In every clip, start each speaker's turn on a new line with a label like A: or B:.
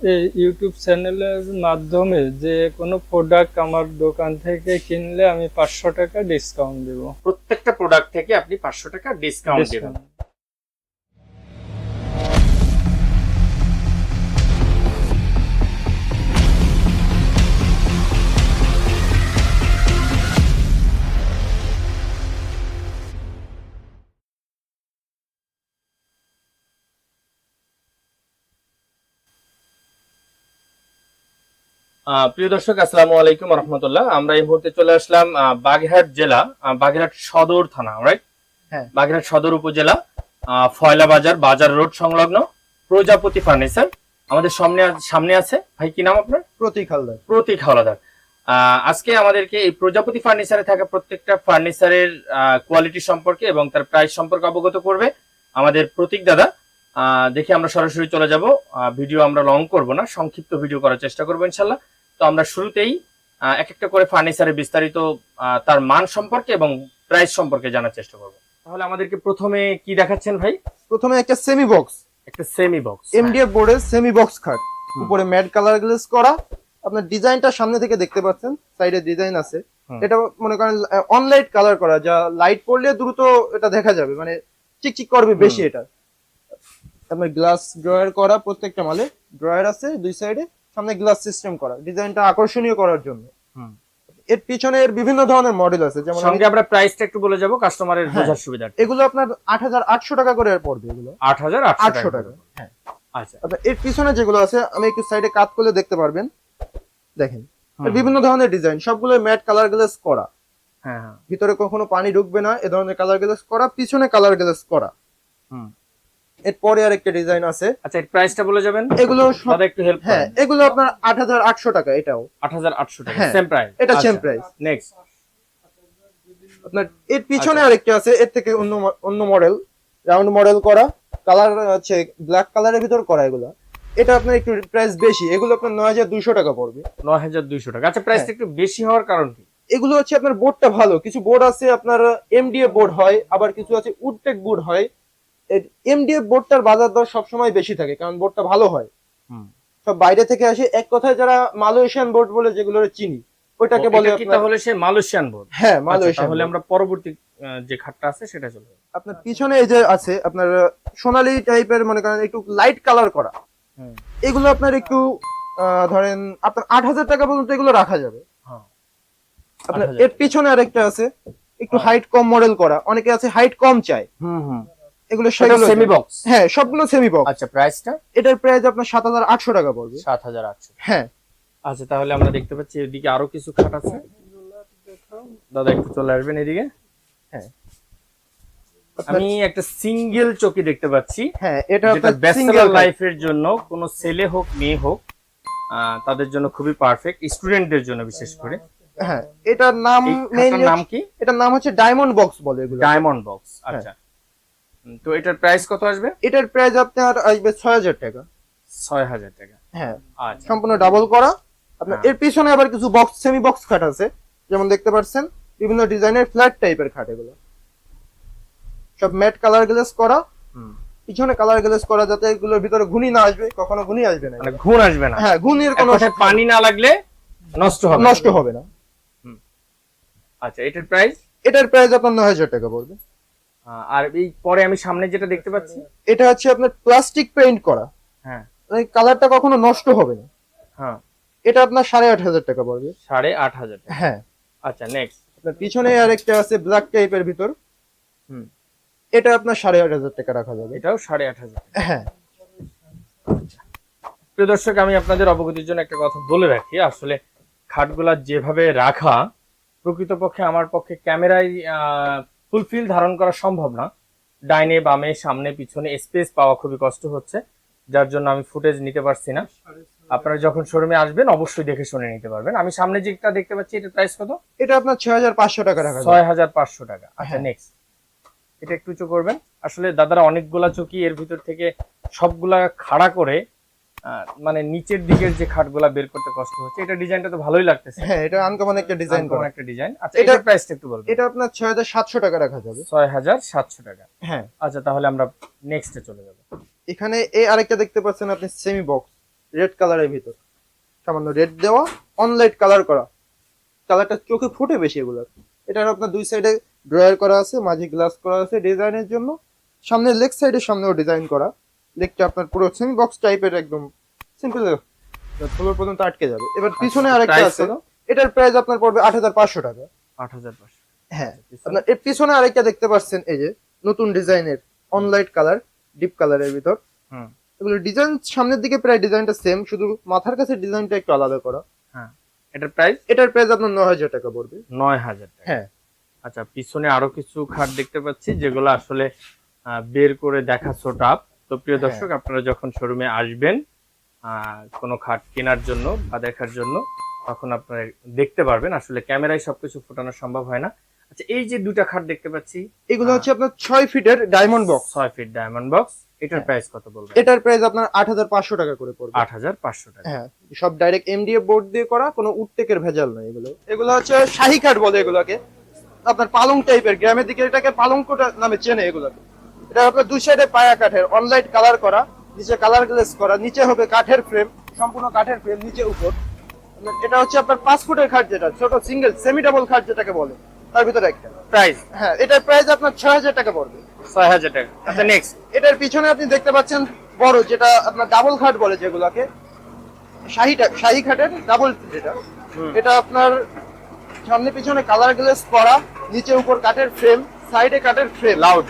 A: এই ইউটিউব চ্যানেলের মাধ্যমে যে কোনো প্রোডাক্ট আমার দোকান থেকে কিনলে আমি 500 টাকা ডিসকাউন্ট দেব।
B: প্রত্যেকটা প্রোডাক্ট থেকে আপনি 500 টাকা ডিসকাউন্ট দেবেন। প্রিয় দর্শক, আসসালামু আলাইকুম রহমতুল্লাহ। আমরা এই মুহূর্তে চলে আসলাম বাগেরহাট জেলা, বাগেরহাট সদর থানা, রাইট?
C: হ্যাঁ,
B: বাগেরহাট সদর উপজেলা, ফয়লা বাজার, বাজার রোড সংলগ্ন প্রজাপতি ফার্নিচার। আমাদের সামনে আছে ভাই, কি নাম আপনার?
C: প্রতীক হালদার।
B: প্রতীক হাওলাদার। আজকে আমাদেরকে এই প্রজাপতি ফার্নিচারে থাকা প্রত্যেকটা ফার্নিচারের কোয়ালিটি সম্পর্কে এবং তার প্রাইস সম্পর্কে অবগত করবে আমাদের প্রতীক দাদা। দেখি আমরা সরাসরি চলে যাব। ভিডিও আমরা লং করব না, সংক্ষিপ্ত ভিডিও করার চেষ্টা করবো ইনশাল্লাহ। তো আমরা শুরুতেই এক একটা করে ফার্নিচারের বিস্তারিত তার মান সম্পর্কে এবং প্রাইস সম্পর্কে জানার চেষ্টা করব। তাহলে আমাদেরকে প্রথমে কি দেখাচ্ছেন ভাই?
C: প্রথমে একটা সেমি বক্স,
B: একটা সেমি বক্স,
C: এমডিএফ বোর্ডের সেমি বক্স খাট, উপরে ম্যাট কালার গ্লেজ করা। আপনার ডিজাইনটা সামনে থেকে দেখতে পাচ্ছেন, সাইডে ডিজাইন আছে। এটা মনে করেন অনলাইট কালার করা, যা লাইট পড়লে দ্রুত এটা দেখা যাবে, মানে চিকচিক করবে বেশি। এটা আপনার গ্লাস ড্রয়ার করা, প্রত্যেকটা মালে ড্রয়ার আছে দুই সাইডে, সামনে গ্লাস সিস্টেম করা, ডিজাইনটা আকর্ষণীয় করার জন্য। এর পিছনে এর বিভিন্ন ধরনের মডেল আছে, যেমন
B: সঙ্গে আমরা প্রাইসটা একটু বলে যাব কাস্টমারের বোঝার সুবিধার্থে।
C: এগুলো আপনার 8800 টাকা করে পড়বে। এগুলো
B: 8800
C: টাকা। হ্যাঁ,
B: আচ্ছা।
C: এর পিছনে যেগুলো আছে আমি একটু সাইডে কাট করলে দেখতে পারবেন, দেখেন বিভিন্ন ধরনের ডিজাইন, সবগুলো ম্যাট কালার গ্লেজ করা।
B: হ্যাঁ,
C: ভিতরে কখনো পানি ঢুকবে না, এ ধরনের কালার গ্লেজ করা, পিছনে কালার গ্লেজ করা। এরপরে আরেকটা ডিজাইন আছে।
B: আচ্ছা, এর প্রাইসটা বলে যাবেন?
C: এগুলো
B: দাদা একটু হেল্প
C: হ্যাঁ, এগুলো আপনার 8800 টাকা। এটাও
B: 8800 টাকা,
C: হ্যাঁ,
B: সেম প্রাইস।
C: এটা সেম প্রাইস।
B: নেক্সট
C: আপনার এর পিছনে আরেকটা আছে, এর থেকে অন্য মডেল, রাউন্ড মডেল করা, কালার আছে ব্ল্যাক কালারের ভিতর করা। এগুলো এটা আপনার একটু প্রাইস বেশি, এগুলো আপনার 9200 টাকা পড়বে।
B: 9200 টাকা। আচ্ছা, প্রাইসটা একটু বেশি হওয়ার কারণ কি?
C: এগুলো হচ্ছে আপনার বোর্ডটা ভালো, কিছু বোর্ড আছে আপনার এমডিএফ বোর্ড হয়, আবার কিছু আছে উডটেক বোর্ড হয়। এমডিএফ বোর্ডটার বাজার দর সবসময় বেশি থাকে, কারণ বোর্ডটা ভালো হয়। সব বাইরে থেকে আসে, এক কথায় যারা মালয়েশিয়ান বোর্ড বলে যেগুলো চিনি, ওইটাকে বলে
B: কি তাহলে সে মালয়েশিয়ান বোর্ড?
C: হ্যাঁ, মালয়েশিয়ান।
B: তাহলে আমরা পরবর্তী যে খাটটা আছে সেটা চলবে।
C: আপনার পিছনে এই যে আছে আপনার সোনালী টাইপের, মনে করেন একটু লাইট কালার করা, এগুলো আপনার একটু ধরেন আপনার 8000 টাকা পর্যন্ত এগুলো রাখা যাবে। আপনার এর পিছনে আরেকটা আছে একটু হাইট কম মডেল করা, অনেকে আছে হাইট কম চায়। এগুলো
B: সেমি বক্স।
C: হ্যাঁ, সবগুলো সেমি বক্স।
B: আচ্ছা, প্রাইসটা?
C: এটার প্রাইস আপনার 7800 টাকা পড়বে।
B: 7800।
C: হ্যাঁ।
B: আচ্ছা, তাহলে আমরা দেখতে পাচ্ছি এদিকে আরো কিছু খাট আছে। দাদা একটু চলে আসবেন এদিকে।
C: হ্যাঁ,
B: আমি একটা সিঙ্গেল চৌকি দেখতে পাচ্ছি।
C: হ্যাঁ, এটা
B: আপনার ব্যাচেলর লাইফের জন্য, কোন ছেলে হোক মেয়ে হোক, তাদের জন্য খুবই পারফেক্ট, স্টুডেন্টদের জন্য বিশেষ করে।
C: হ্যাঁ, এটার নাম
B: নাম কি?
C: এটার নাম হচ্ছে ডায়মন্ড বক্স বলে এগুলো।
B: Diamond box. আচ্ছা, তো এটার প্রাইস কত আসবে?
C: এটার প্রাইস আপনার আসবে 6000 টাকা।
B: 6000 টাকা।
C: হ্যাঁ,
B: আচ্ছা,
C: সম্পূর্ণ ডাবল করা। আপনার এর পিছনে আবার কিছু বক্স, সেমি বক্স খাট আছে, যেমন দেখতে পাচ্ছেন বিভিন্ন ডিজাইনের ফ্ল্যাট টাইপের খাট। এগুলো সব ম্যাট কালার গ্লেজ করা, পিছনে কালার গ্লেজ করা, যাতে এগুলোর ভিতরে ঘুনি না আসবে, কখনো ঘুনি আসবে না।
B: মানে ঘুণ আসবে না?
C: হ্যাঁ, ঘুনির কোনো
B: পানি না লাগলে নষ্ট হবে
C: না।
B: আচ্ছা, এটার প্রাইস?
C: এটার প্রাইস আপনার 9000 টাকা পড়বে।
B: আর এই পরে আমি সামনে যেটা দেখতে পাচ্ছি,
C: এটা হচ্ছে আপনার প্লাস্টিক পেইন্ট করা।
B: হ্যাঁ,
C: এই কালারটা কখনো নষ্ট হবে না।
B: হ্যাঁ,
C: এটা আপনার 8500 টাকা পড়বে।
B: 8500 টাকা।
C: হ্যাঁ।
B: আচ্ছা, নেক্সট।
C: আপনার পিছনে আরেকটা আছে ব্ল্যাক টাইপের ভিতর, এটা আপনার 8500 টাকা রাখা যাবে।
B: এটাও 8500।
C: হ্যাঁ।
B: প্রিয় দর্শক, আমি আপনাদের অবগতির জন্য একটা কথা বলে রাখি। আসলে খাটগুলা যেভাবে রাখা, প্রকৃতপক্ষে আমার পক্ষে ক্যামেরায় ফুলফিল ধারণ করা সম্ভব না। ডাইনে বামে সামনে পিছনে স্পেস পাওয়া খুবই কষ্ট হচ্ছে, যার জন্য আমি ফুটেজ নিতে পারছি না। আপনারা যখন শোরুমে আসবেন অবশ্যই দেখে শুনে নিতে পারবেন। আমি সামনে যেটা দেখতে পাচ্ছি, এটার প্রাইস কত?
C: এটা আপনার 6500 টাকা রাখা যাবে।
B: 6500 টাকা। আচ্ছা, নেক্সট। এটা একটু উঁচু করবেন। আসলে দাদারা অনেকগুলা চৌকি, এর ভিতর থেকে সবগুলা খাড়া করে মানে নিচের দিকের যে খাটগুলা বের করতে কষ্ট হচ্ছে। এটা ডিজাইনটা তো ভালোই লাগতেছে।
C: হ্যাঁ, এটা আনকমন একটা ডিজাইন করা
B: একটা ডিজাইন। আচ্ছা, এটার প্রাইসটা একটু বলবেন?
C: এটা আপনার 6700 টাকা রাখা যাবে।
B: 6700 টাকা।
C: হ্যাঁ।
B: আচ্ছা, তাহলে আমরা নেক্সটে চলে যাব।
C: এখানে এই আরেকটা দেখতে পাচ্ছেন আপনি সেমি বক্স, রেড কালারের ভিতর, সামান্য রেড দেওয়া, অনলাইট কালার করা, কালারটা চোখে ফুটে বেশি এগুলোর। এটার আপনার দুই সাইডে ড্রয়ার করা আছে, মাঝে গ্লাস করা আছে ডিজাইনের জন্য, সামনে লেগ সাইডের সামনেও ডিজাইন করা। লেগটা আপনার পুরো সেমি বক্স টাইপের, একদম সিম্পল, ফ্লোর পর্যন্ত আটকে যাবে। এবার পিছনে আরেকটা
B: price
C: আছে,
B: কত?
C: এটার প্রাইস আপনার পড়বে 8,500 টাকা।
B: 8,500।
C: হ্যাঁ, আপনার এর পিছনে আরেকটা দেখতে পাচ্ছেন, এই যে নতুন ডিজাইনের অনলাইট কালার, ডিপ কালারের ভিতর।
B: হুম।
C: এগুলো ডিজাইন সামনের দিকে প্রায় ডিজাইনটা সেম, শুধু মাথার কাছে ডিজাইনটা একটু আলাদা করা।
B: হ্যাঁ, এটার প্রাইস
C: এটার প্রাইস আপনার 9,000 টাকা পড়বে।
B: 9,000 টাকা।
C: হ্যাঁ।
B: আচ্ছা, পিছনে আরো কিছু খাট দেখতে পাচ্ছি যেগুলো আসলে বের করে দেখাচ্ছ টাপ। তো প্রিয়
C: হ্যাঁ।
B: দর্শক, আপনারা যখন শোরুমে আসবেন কোনো খাট কেনার জন্য বা দেখার জন্য, তখন আপনারা দেখতে পারবেন। আসলে ক্যামেরায় সবকিছু ফোটানো সম্ভব হয় না। আচ্ছা, এই যে দুটা খাট দেখতে পাচ্ছি,
C: এগুলো হচ্ছে আপনার 6 ফিটের diamond box.
B: 6 feet diamond box. এটার
C: হ্যাঁ।
B: প্রাইস কত বলবেন?
C: এটার প্রাইস আপনার 8,500 টাকা করে পড়বে।
B: 8,500 টাকা।
C: হ্যাঁ, সব ডাইরেক্ট এমডিএফ বোর্ড দিয়ে করা, কোনো উডটেকের ভেজাল নাই এগুলো। এগুলো হচ্ছে শাহী কাঠ বলে এগুলোকে, আপনার পালং টাইপের, গ্রামের দিকে এটাকে পালংকোটা নামে চেনে এগুলোকে। এটা আপনার দুই সাইডে পায়া কাঠের, অনলাইট কালার করা, নিচে কালার গ্লেজ করা, নিচে হবে কাঠের ফ্রেম, সম্পূর্ণ কাঠের ফ্রেম, নিচে উপর। এটা হচ্ছে আপনার 5 ফুটের খাট, যেটা ছোট সিঙ্গেল সেমি ডাবল খাট যেটাকে বলে, তার ভিতরে একটা।
B: প্রাইস?
C: হ্যাঁ, এটার প্রাইস আপনার 6,000 টাকা পড়বে।
B: 6,000 টাকা। আচ্ছা, নেক্সট।
C: এটার পিছনে আপনি দেখতে পাচ্ছেন বড়, যেটা আপনার ডাবল খাট বলে যেগুলাকে, শাহী খাটের ডাবল, যেটা এটা আপনার সামনে পিছনে কালার গ্লেজ করা, নিচে উপর কাঠের ফ্রেম, সাইডে কাঠের ফ্রেম,
B: লাউড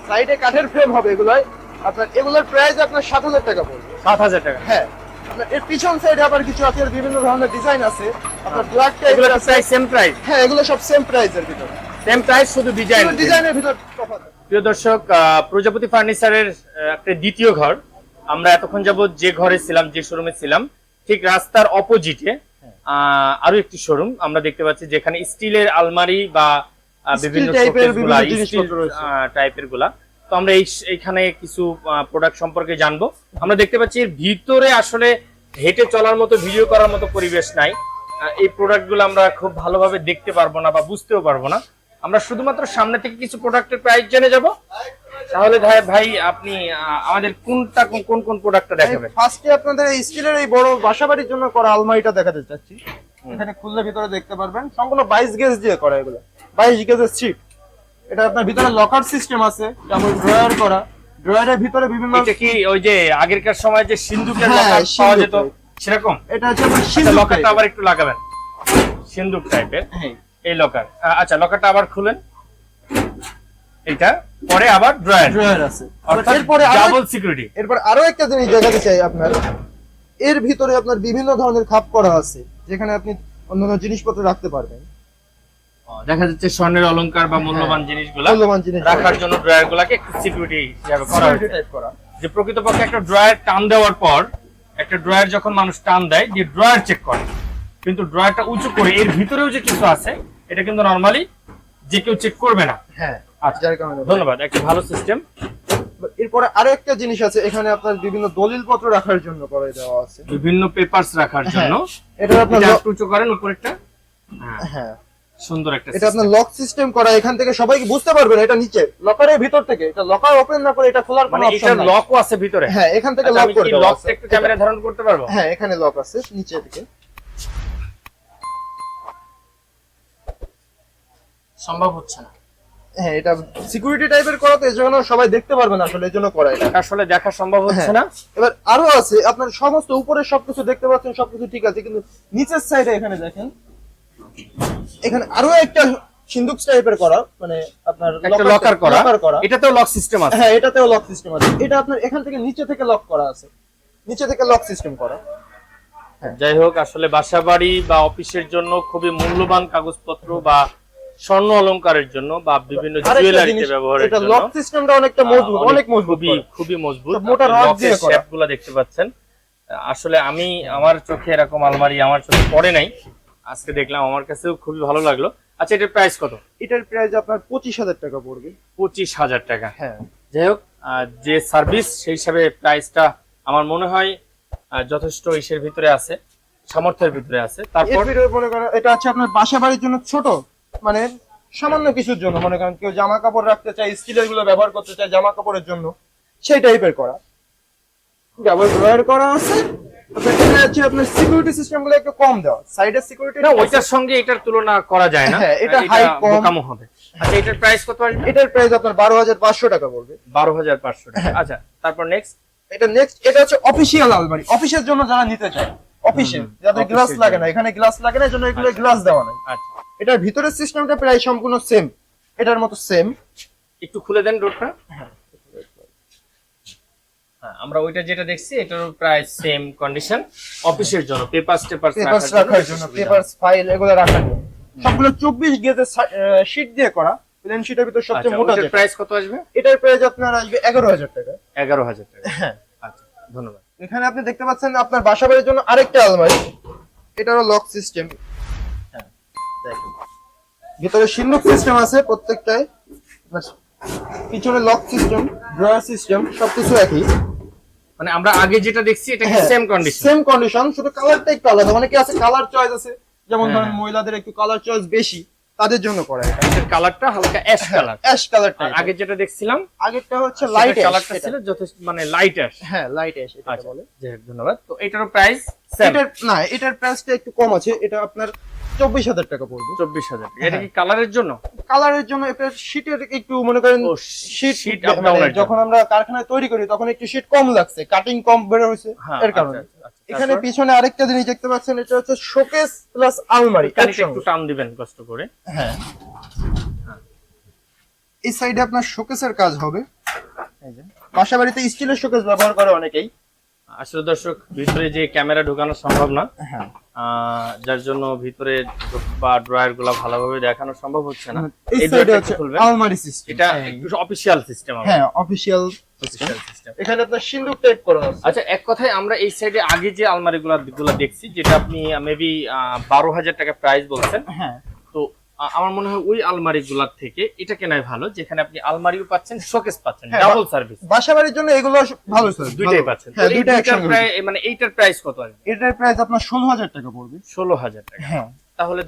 C: সাইডে কাঠের ফ্রেম হবে এগুলোয়। আপনার এগুলোর প্রাইস আপনার 7,000 টাকা পড়বে।
B: 7,000 টাকা।
C: হ্যাঁ, আপনার এর পিছন সাইডে আবার কিছু আছে, বিভিন্ন ধরনের ডিজাইন আছে, আপনার ব্ল্যাক
B: এগুলো
C: টাইপের আছে।
B: Price same price?
C: হ্যাঁ, এগুলো সব সেম প্রাইসের ভিতর,
B: সেম প্রাইস, শুধু ডিজাইন।
C: ডিজাইনের ভিতর তফাৎ।
B: প্রিয় দর্শক, প্রজাপতি ফার্নিচারের একটা দ্বিতীয় ঘর। আমরা এতক্ষণ যাবত যে ঘরে ছিলাম, যে শোরুমে ছিলাম, ঠিক রাস্তার অপোজিটে আরো একটি শোরুম আমরা দেখতে পাচ্ছি, যেখানে স্টিলের আলমারি বা বিভিন্ন টাইপের গুলা। তো আমরা এইখানে কিছু প্রোডাক্ট সম্পর্কে জানবো। আমরা দেখতে পাচ্ছি এর ভিতরে আসলে হেঁটে চলার মতো, ভিডিও করার মতো পরিবেশ নাই। এই প্রোডাক্ট গুলো আমরা খুব ভালোভাবে দেখতে পারবো না বা বুঝতেও পারবো না। আমরা শুধুমাত্র সামনে থেকে কিছু প্রোডাক্টের প্রাইস জেনে যাব। তাহলে ভাই আপনি আমাদের কোনটা, কোন কোন প্রোডাক্টটা দেখাবেন?
C: ফার্স্টে আপনাদের এই স্টিলের এই বড় বাসাবাড়ির জন্য করা আলমারিটা দেখাতে চাচ্ছি। এখানে খুললে ভিতরে দেখতে পারবেন, সম্পূর্ণ 22 গেজ দিয়ে করা এগুলো, 22 গেজের সিট। এটা আপনার ভিতরে লকার সিস্টেম আছে, যেমন ড্রয়ার করা, ড্রয়ারের ভিতরে বিভিন্ন,
B: এটা কি ওই যে আগেরকার সময় যে সিন্দুকের
C: হ্যাঁ,
B: লকার পাওয়া যেত
C: সিন্দুক
B: সেরকম?
C: এটা হচ্ছে আপনার
B: আচ্ছা,
C: সিন্দুক
B: লকারটা
C: type।
B: আবার একটু লাগাবেন, সিন্দুক টাইপের
C: হ্যাঁ,
B: এই লকার। আচ্ছা, লকারটা আবার খুলেন, এটা পরে আবার ড্রয়ার
C: আছে।
B: অর্থাৎ
C: এরপরে
B: ডাবল সিকিউরিটি।
C: এরপর আরো একটা জিনিস দেখাতে চাই আপনার, এর ভিতরে আপনার বিভিন্ন ধরনের খাপ করা আছে, যেখানে আপনি অন্যান্য জিনিসপত্র রাখতে পারবেন।
B: দেখা যাচ্ছে স্বর্ণের অলংকার বা মূল্যবান জিনিসগুলা
C: মূল্যবান জিনিস
B: রাখার জন্য ড্রয়ার গুলাকে একটু সিকিউরিটি হিসাবে করা হয়েছে।
C: টাইপ করা।
B: যে প্রকৃতপক্ষে একটা ড্রয়ার টান দেওয়ার পর, একটা ড্রয়ার যখন মানুষ টান দেয়, যে ড্রয়ার চেক করে, কিন্তু ড্রয়ারটা উঁচু করে এর ভিতরেও যে কিছু আছে, এটা কিন্তু নরমালি যে কেউ চেক করবে না।
C: হ্যাঁ,
B: আচ্ছা,
C: যার কারণে
B: ধন্যবাদ, একটা ভালো সিস্টেম।
C: এরপরে আরো একটা জিনিস আছে, এখানে আপনার বিভিন্ন দলিলপত্র রাখার জন্য করে দেওয়া আছে,
B: বিভিন্ন পেপারস রাখার জন্য।
C: এটা আপনার
B: এটা একটু উঁচু করেন উপরেরটা।
C: হ্যাঁ,
B: সুন্দর একটা
C: এটা আপনার
B: system।
C: লক সিস্টেম করা, এখান থেকে সবাইকে বুঝতে পারবেন এটা নিচে লকারের ভিতর থেকে, এটা লকার ওপেন না করে এটা খোলার কোনো
B: মানে
C: অপশন
B: এটা
C: নাই।
B: লকও আছে ভিতরে?
C: হ্যাঁ, এখান থেকে
B: আচ্ছা,
C: লক
B: আমি
C: করে
B: কি
C: দেওয়া
B: লকটা
C: আছে।
B: একটু ক্যামেরা ধারণ করতে পারবো?
C: হ্যাঁ, এখানে লক আছে নিচে থেকে।
B: সম্ভব হচ্ছে না।
C: হ্যাঁ, এটা সিকিউরিটি টাইপের করা, তো এজন্য সবাই দেখতে পারবেন আসলে, এজন্য করা এটা।
B: আসলে দেখা সম্ভব হচ্ছে না।
C: এবার আরো আছে, আপনার সমস্ত উপরে সবকিছু দেখতে পাচ্ছেন, সবকিছু ঠিক আছে, কিন্তু নিচের সাইডে এখানে দেখেন, এখানে আরো একটা সিন্দুক টাইপের করা, মানে আপনার
B: একটা লকার করা। এটাতেও লক সিস্টেম আছে?
C: হ্যাঁ, এটাতেও লক সিস্টেম আছে। এটা আপনার এখান থেকে নিচে থেকে লক করা আছে, নিচে থেকে লক সিস্টেম করা।
B: যাই হোক, আসলে বাসাবাড়ি বা অফিসের জন্য খুবই মূল্যবান কাগজপত্র বা স্বর্ণ অলংকারের জন্য বা বিভিন্ন জুয়েলারিতে ব্যবহারের
C: এটা
B: জন্য
C: লক সিস্টেমটা অনেকটা মজবুত, অনেক মজবুত,
B: খুবই মজবুত।
C: মোটা রড দিয়ে করা।
B: শেপগুলো দেখতে পাচ্ছেন। আসলে আমার চোখে এরকম আলমারি আমার চোখে পড়ে নাই, আজকে দেখলাম, আমার কাছেও খুবই ভালো লাগলো। আচ্ছা, এটার প্রাইস কত?
C: এটার প্রাইস আপনার 25,000 টাকা পড়বে।
B: 25,000 টাকা।
C: হ্যাঁ,
B: যাই হোক, যে সার্ভিস সেই হিসাবে প্রাইসটা আমার মনে হয় যথেষ্ট ইসের ভিতরে আছে, সামর্থ্যের ভিতরে আছে। তারপর
C: মনে করেন এটা হচ্ছে আপনার বাসা বাড়ির জন্য ছোট, মানে সামান্য কিছুর জন্য, মনে করেন কেউ জামা কাপড় রাখতে চায়, স্টিলের গুলো ব্যবহার করতে চায় জামা কাপড়ের জন্য, সেই টাইপের করা। ডাবল ড্রয়ার করা আছে। আপনার এখানে আছে আপনার সিকিউরিটি সিস্টেম গুলো একটু কম দেওয়া, সাইডের সিকিউরিটি
B: না ওইটার সঙ্গে এটার তুলনা করা যায় না।
C: হ্যাঁ, এটা height কম।
B: বোকামো হবে। আচ্ছা এটার প্রাইস কত আসবে?
C: এটার প্রাইস আপনার 12,500 টাকা পড়বে।
B: 12,500 টাকা। আচ্ছা তারপর নেক্সট
C: এটা নেক্সট, এটা হচ্ছে অফিসিয়াল আলমারি, অফিসের জন্য যারা নিতে চায়, অফিসে যাদের গ্লাস
B: অফিসের
C: লাগে
B: জন্য।
C: না, এখানে গ্লাস লাগে না, এজন্য এগুলো গ্লাস দেওয়া নাই।
B: আচ্ছা
C: এটার ভিতরের সিস্টেমটা প্রায় সম্পূর্ণ সেম, এটার মতো সেম।
B: একটু খুলে দেন ডোরটা। হ্যাঁ আমরা ওইটা যেটা দেখছি এটারও প্রায় সেম কন্ডিশন, অফিসের জন্য পেপারস
C: পেপারস রাখার জন্য, পেপারস ফাইল এগুলো রাখার জন্য। সবগুলো 24 গেজের শীট দিয়ে করা, প্লেন শীটের ভিতর সবচেয়ে মোটা যেটা।
B: প্রাইস কত আসবে?
C: এটার প্রাইস আপনার আসবে 11,000 টাকা।
B: 11,000 টাকা।
C: হ্যাঁ
B: আচ্ছা ধন্যবাদ।
C: এখানে আপনি দেখতে পাচ্ছেন আপনার বাসাবাড়ির জন্য আরেকটা আলমারি, এটারও লক সিস্টেম। হ্যাঁ দেখুন ভিতরে সিন্ধুক সিস্টেম আছে প্রত্যেকটায়, পিছনে লক সিস্টেম, ড্রয়ার সিস্টেম, সবকিছু একই।
B: মানে আমরা আগে যেটা দেখছি এটা কি সেম কন্ডিশন?
C: সেম কন্ডিশন, শুধু কালারটা একটু আলাদা। অনেকে আছে কালার চয়েস আছে, যেমন
B: হ্যাঁ,
C: ধরেন
B: হ্যাঁ।
C: মহিলাদের একটু কালার চয়েস বেশি, তাদের জন্য করা এটা।
B: এটার কালারটা হালকা অ্যাশ কালার।
C: অ্যাশ কালারটা
B: আর আগে যেটা দেখছিলাম
C: আগেরটা হচ্ছে লাইট অ্যাশ।
B: কালারটা ছিল যথেষ্ট মানে লাইট অ্যাশ।
C: হ্যাঁ লাইট অ্যাশ এটা
B: আচ্ছা
C: বলে।
B: যাই হোক, ধন্যবাদ। তো এটারও প্রাইস সেম
C: এটার না, এটার প্রাইসটা একটু কম আছে, এটা আপনার 24,000 টাকা পড়বে।
B: 24,000 টাকা। এটা কি কালারের জন্য?
C: কালারের জন্য এটা শীটের একটু মনে করেন
B: ও
C: শীট
B: শীট আপ ডাউনের
C: যখন আমরা কারখানায় তৈরি করি তখন একটু শীট কম লাগছে, কাটিং কম বের হয়েছে এর কারণে। এখানে পিছনে আরেকটা জিনিস দেখতে পাচ্ছেন, এটা হচ্ছে শোকেস প্লাস আলমারি
B: একটু টান দিবেন কষ্ট করে।
C: হ্যাঁ এই সাইডে আপনার শোকেসের কাজ হবে। এই যে বাসা বাড়িতে স্টিলের শোকেস ব্যবহার করে অনেকেই।
B: আসলে দর্শক ভিতরে যে ক্যামেরা ঢোকানো সম্ভব না,
C: হ্যাঁ
B: যার জন্য ভিতরে বা ড্রয়ার গুলা ভালোভাবে দেখানো সম্ভব হচ্ছে না।
C: এই
B: এই
C: সাইডে
B: ড্রয়ারটা
C: হচ্ছে
B: একটু খুলবেন।
C: আলমারি সিস্টেম,
B: এটা একটু অফিশিয়াল সিস্টেম।
C: হ্যাঁ অফিশিয়াল
B: অফিশিয়াল সিস্টেম।
C: এখানে আপনার সিন্দুক টাইপ করা আছে।
B: আচ্ছা এক কথায় আমরা এই সাইডে আগে যে আলমারিগুলো দেখছি, যেটা আপনি মেবি 12,000 টাকা প্রাইস বলছেন,
C: হ্যাঁ
B: তো আমার মনে হয় ওই আলমারিগুলোর থেকে এটা কেনাই ভালো, যেখানে আপনি আলমারিও পাচ্ছেন, শোকেস পাচ্ছেন,
C: হ্যাঁ,
B: ডাবল সার্ভিস
C: বাসা বাড়ির জন্য এগুলো ভালো স্যার,
B: দুইটাই পাচ্ছেন।
C: হ্যাঁ
B: তো এই
C: দুইটা
B: দুইটার
C: একসঙ্গে।
B: প্রায় মানে এইটার প্রাইস কত আসবে?
C: এটার প্রাইস আপনার 16,000 টাকা পড়বে।
B: 16,000 টাকা।
C: হ্যাঁ
B: তাহলে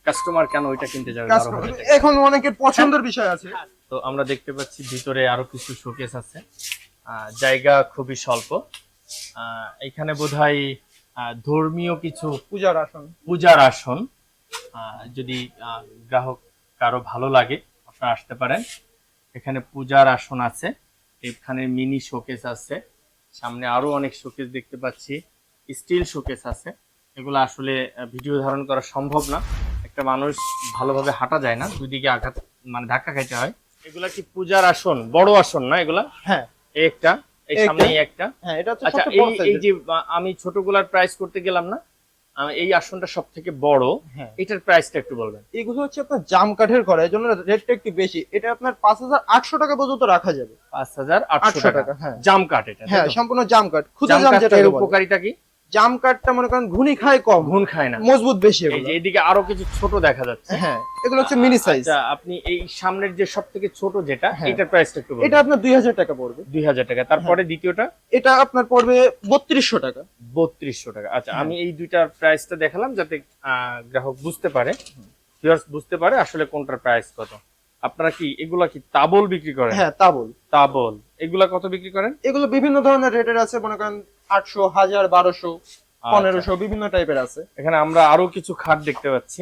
B: কাস্টমার কেন ওইটা কিনতে যাবে 12,000 টাকা?
C: এখন অনেকের পছন্দের বিষয় আছে।
B: তো আমরা দেখতে পাচ্ছি ভিতরে আরো কিছু শোকেস আছে, জায়গা খুবই স্বল্প। এখানে বোধহয় ধর্মীয় কিছু
C: পূজার আসন।
B: পূজার আসন, যদি গ্রাহক কারো ভালো লাগে আপনারা আসতে পারেন। এখানে পূজার আসন আছে, এখানে মিনি শোকেস আছে, সামনে আরো অনেক শোকেস দেখতে পাচ্ছি, স্টিল শোকেস আছে। এগুলো আসলে ভিডিও ধারণ করা সম্ভব না, একটা মানুষ ভালোভাবে হাঁটা যায় না, দুদিকে আঘাত মানে ধাক্কা খাইতে হয়। এগুলা কি পূজার আসন? বড় আসন না এগুলা?
C: হ্যাঁ
B: এই একটা, এই সামনে এই একটা।
C: হ্যাঁ এটা হচ্ছে
B: আচ্ছা
C: সবচেয়ে বড়
B: এই
C: size
B: যে আমি ছোটগুলার প্রাইস করতে গেলাম না, এই আসনটা সব থেকে বড়,
C: হ্যাঁ
B: এটার প্রাইসটা একটু বলবেন।
C: এগুলো হচ্ছে আপনার জাম কাঠের করা, এর জন্য রেটটা একটু বেশি। এটা আপনার 5,800 টাকা পর্যন্ত রাখা যাবে।
B: 5,800 টাকা।
C: হ্যাঁ
B: জাম কাঠ এটা?
C: হ্যাঁ সম্পূর্ণ জাম কাঠ, খুদে
B: জাম
C: জাম যেটা
B: কাঠের
C: বলে।
B: উপকারিতা কি?
C: জাম কাঠটা মনে করেন ঘুনি খায় কম,
B: ঘুণ খায় না,
C: মজবুত বেশি
B: এই
C: এগুলো।
B: যে এদিকে আরো কিছু ছোট দেখা যাচ্ছে।
C: হ্যাঁ এগুলো হচ্ছে মিনি সাইজ।
B: আচ্ছা আপনি এই সামনের যে সবথেকে ছোট যেটা,
C: হ্যাঁ।
B: এটার প্রাইসটা একটু বলুন।
C: এটা আপনার 2,000 টাকা পড়বে।
B: 2,000 টাকা। তারপরে দ্বিতীয়টা
C: এটা আপনার পড়বে 3,200 টাকা।
B: 3,200 টাকা। আচ্ছা
C: হ্যাঁ।
B: আমি এই দুইটার প্রাইসটা দেখালাম যাতে গ্রাহক বুঝতে পারে, ভিউয়ার্স বুঝতে পারে আসলে কোনটার প্রাইস কত। আপনারা কি এগুলা কি তাবল বিক্রি করেন?
C: হ্যাঁ তাবল।
B: তাবল এগুলা কত বিক্রি করেন?
C: এগুলো বিভিন্ন ধরনের রেটের আছে, মনে করেন 800, 1000, 1200,
B: আচ্ছা।
C: 1500 বিভিন্ন টাইপের আছে।
B: এখানে আমরা আরো কিছু খাট দেখতে পাচ্ছি।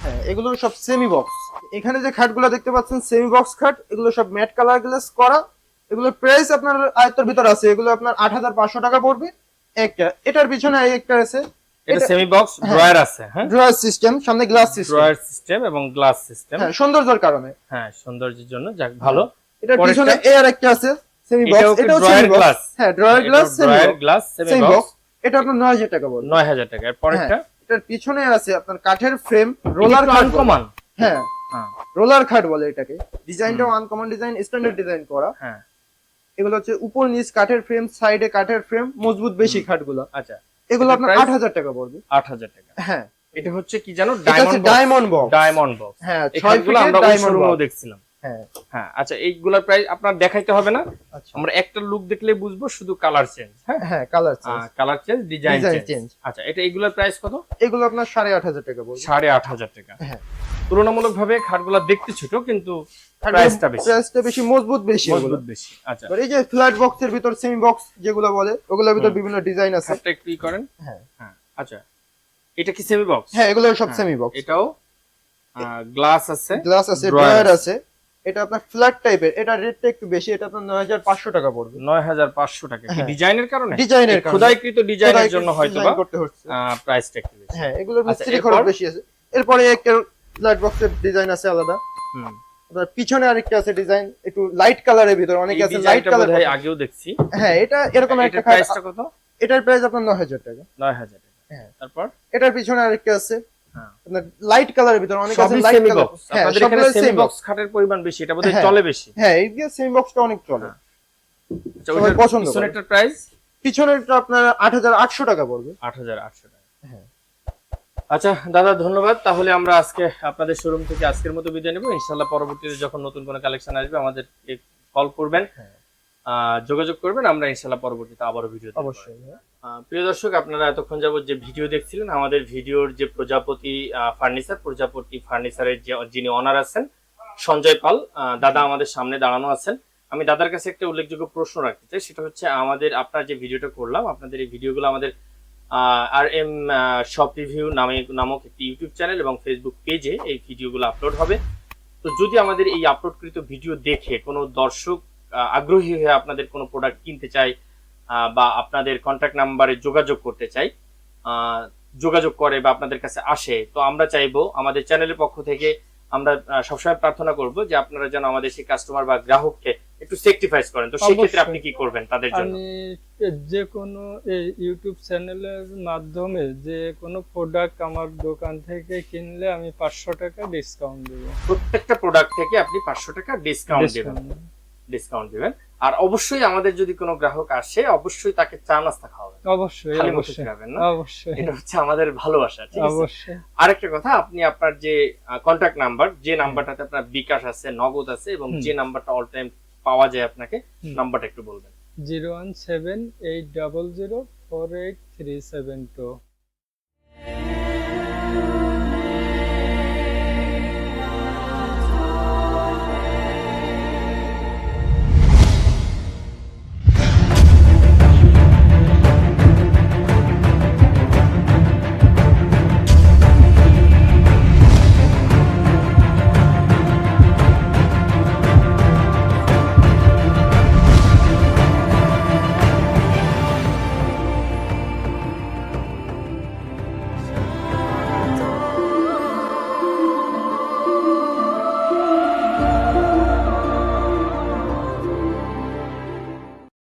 C: হ্যাঁ এগুলো সব সেমি বক্স। এখানে যে খাটগুলো দেখতে পাচ্ছেন সেমি বক্স খাট, এগুলো সব ম্যাট কালার গ্লাস করা। এগুলোর প্রাইস আপনার আয়ত্তের ভিতর আছে, এগুলো আপনার 8,500 টাকা পড়বে একটা। এটার পিছনে একটা আছে,
B: এটা সেমি বক্স,
C: হ্যাঁ।
B: ড্রয়ার আছে, হ্যাঁ
C: ড্রয়ার সিস্টেম, সামনে গ্লাস সিস্টেম।
B: ড্রয়ার সিস্টেম এবং গ্লাস সিস্টেম।
C: হ্যাঁ সৌন্দর্যের কারণে।
B: হ্যাঁ সৌন্দর্যের জন্য, যাক ভালো।
C: এটার
B: পরেরটা?
C: পিছনে এর একটা আছে সেমি
B: এটাও
C: বক্স,
B: কি
C: এটাও
B: ড্রয়ার
C: সেমি বক্স।
B: গ্লাস?
C: হ্যাঁ drawer glass, semi
B: drawer
C: box,
B: glass, semi
C: semi
B: box,
C: box. এটা আপনার 9,000 টাকা পড়বে।
B: 9,000 টাকা। এর পরেরটা?
C: এটার পিছনে আছে আপনার কাঠের ফ্রেম, রোলার খাট বলে।
B: আনকমন।
C: হ্যাঁ
B: হ্যাঁ
C: রোলার খাট বলে এটাকে। ডিজাইনটাও আনকমন ডিজাইন, স্ট্যান্ডার্ড ডিজাইন করা।
B: হ্যাঁ
C: এগুলো হচ্ছে উপর নিচ কাঠের ফ্রেম, সাইডে কাঠের ফ্রেম, মজবুত বেশি খাটগুলো।
B: আচ্ছা
C: এগুলো
B: এটার
C: আপনার
B: price?
C: 8,000 টাকা পড়বে।
B: 8,000 টাকা।
C: হ্যাঁ
B: এটা হচ্ছে কি জানো?
C: এটা হচ্ছে
B: diamond
C: diamond box.
B: Diamond box.
C: হ্যাঁ
B: এই
C: 6
B: খাটগুলো
C: ফিটের
B: আমরা ওই
C: ডায়মন্ড
B: শোরুমেও
C: বক্স।
B: দেখছিলাম।
C: হ্যাঁ
B: হ্যাঁ আচ্ছা, এইগুলোর প্রাইস আপনার দেখাইতে হবে না,
C: আচ্ছা
B: আমরা একটা লুক দেখলে বুঝবো, শুধু কালার চেঞ্জ। হ্যাঁ
C: হ্যাঁ colour
B: colour change, design
C: design
B: change.
C: Change.
B: আচ্ছা, এটা এইগুলোর প্রাইস কত?
C: এগুলো আপনার 8,500 টাকা পড়বে।
B: 8,500 টাকা।
C: হ্যাঁ।
B: তুলনামূলকভাবে খাটগুলো দেখতে ছোট, কিন্তু প্রাইসটা বেশি,
C: প্রাইসটা বেশি, মজবুত বেশি ওগুলো।
B: মজবুত বেশি। আচ্ছা,
C: এবার এই যে ফ্ল্যাট বক্সের ভিতর সেমি বক্স যেগুলো বলে, ওগুলোর ভিতর বিভিন্ন ডিজাইন আছে।
B: খাটটা একটু ই করেন।
C: হ্যাঁ
B: হ্যাঁ আচ্ছা, এটা কি সেমি বক্স?
C: হ্যাঁ এগুলো সব সেমি বক্স।
B: এটাও গ্লাস আছে,
C: গ্লাস আছে,
B: Drawer
C: ড্রয়ার
B: আছে।
C: আছে। এটা আপনার ফ্ল্যাট টাইপের, এটা রেটটা একটু বেশি, এটা আপনার 9,500 টাকা পড়বে।
B: 9,500 টাকা। কি
C: হ্যাঁ।
B: ডিজাইনের কারণে?
C: ডিজাইনের কারণে,
B: খোদাইকৃত ডিজাইনের জন্য হয়তো বা
C: ডিজাইন করতে হচ্ছে।
B: প্রাইসটা একটু বেশি।
C: হ্যাঁ এগুলোর
B: আচ্ছা,
C: মিস্ত্রি
B: এরপর?
C: খরচ বেশি আছে। এরপরে একটা ফ্ল্যাট বক্সের ডিজাইন আছে আলাদা।
B: হুম।
C: আপনার পিছনে আরেকটা আছে ডিজাইন, একটু লাইট কালারের ভিতর, অনেকে
B: এই
C: আছে লাইট
B: ডিজাইনটা
C: কালার।
B: বোধহয় আগেও দেখছি।
C: হ্যাঁ এটা এরকম একটা
B: এটার
C: খাট।
B: প্রাইসটা কত?
C: এটার প্রাইস আপনার 9,000 টাকা।
B: 9,000 টাকা।
C: হ্যাঁ।
B: তারপর
C: এটার পিছনে আরেকটা আছে
B: হ্যাঁ,
C: আপনার লাইট কালারের ভিতর, অনেকে আছে
B: সবই
C: লাইট
B: সেমি
C: কালার।
B: বক্স।
C: হ্যাঁ
B: আপনাদের এখানে
C: সবগুলো
B: সেমি
C: সেমি
B: বক্স খাটের পরিমাণ বেশি, এটা বোধহয়
C: হ্যাঁ।
B: চলে বেশি।
C: হ্যাঁ এই দিয়ে সেমি বক্সটা অনেক চলে।
B: হ্যাঁ। আচ্ছা,
C: সবাই
B: ওটার
C: পছন্দ করে।
B: পিছনেরটার প্রাইস
C: পিছনেরটা আপনার 8,800 টাকা পড়বে।
B: 8,800 টাকা।
C: হ্যাঁ।
B: আচ্ছা দাদা, ধন্যবাদ। তাহলে আমরা আজকে আপনাদের শোরুম থেকে আজকের মতো বিদায় নেব। ইনশাআল্লাহ পরবর্তীতে যখন নতুন কোনো কালেকশন আসবে আমাদেরকে কল করবেন,
C: হ্যাঁ।
B: যোগাযোগ করবেন, আমরা ইনশাআল্লাহ পরবর্তীতে আবারও ভিডিও দেব।
C: অবশ্যই।
B: প্রিয় দর্শক, আপনারা এতক্ষণ যাবত যে ভিডিও দেখছিলেন, আমাদের ভিডিওর যে প্রজাপতি ফার্নিচারের যিনি অনার আছেন সঞ্জয় পাল দাদা আমাদের সামনে দাঁড়ানো আছেন। আমি দাদার কাছে একটা উল্লেখযোগ্য প্রশ্ন রাখতে চাই, সেটা হচ্ছে আপনার যে ভিডিওটা করলাম, আপনাদের এই ভিডিওগুলো আমাদের RM শপ রিভিউ নামক একটি ইউটিউব চ্যানেল এবং ফেসবুক পেজে এই ভিডিওগুলো আপলোড হবে। তো যদি আমাদের এই আপলোডকৃত ভিডিও দেখে কোনো দর্শক আগ্রহী হয়ে আপনাদের কোনো প্রোডাক্ট কিনতে চায় বা আপনাদের কন্ট্যাক্ট নাম্বারে যোগাযোগ করতে চাই, যোগাযোগ করে বা আপনাদের কাছে আসে, তো আমরা চাইবো আমাদের চ্যানেলের পক্ষ থেকে আমরা সবসময় প্রার্থনা করব যে আপনারা যেন আমাদের সেই কাস্টমার বা গ্রাহককে একটু সেক্টিফাইস করেন। তো সেই ক্ষেত্রে আপনি কি করবেন তাদের জন্য?
A: আমি যে কোনো এই ইউটিউব চ্যানেলের মাধ্যমে যে কোনো প্রোডাক্ট আমার দোকান থেকে কিনলে আমি 500 টাকা ডিসকাউন্ট দেবো।
B: প্রত্যেকটা প্রোডাক্ট থেকে আপনি 500 টাকা ডিসকাউন্ট দিবেন। আর অবশ্যই আমাদের যদি কোনো গ্রাহক আসে, অবশ্যই তাকে চা নাস্তা খাওয়াবেন,
A: অবশ্যই
B: খালি মুখে
A: অবশ্যই
B: খাবেন না।
A: অবশ্যই
B: এটা হচ্ছে আমাদের ভালোবাসা, ঠিক আছে?
A: অবশ্যই।
B: আরেকটা কথা, আপনি আপনার যে কন্ট্যাক্ট নাম্বার, যে নাম্বারটাতে আপনার বিকাশ আছে, নগদ আছে এবং যে নাম্বারটা অল টাইম পাওয়া যায় আপনাকে, নাম্বারটা একটু বলবেন।
A: 01780048372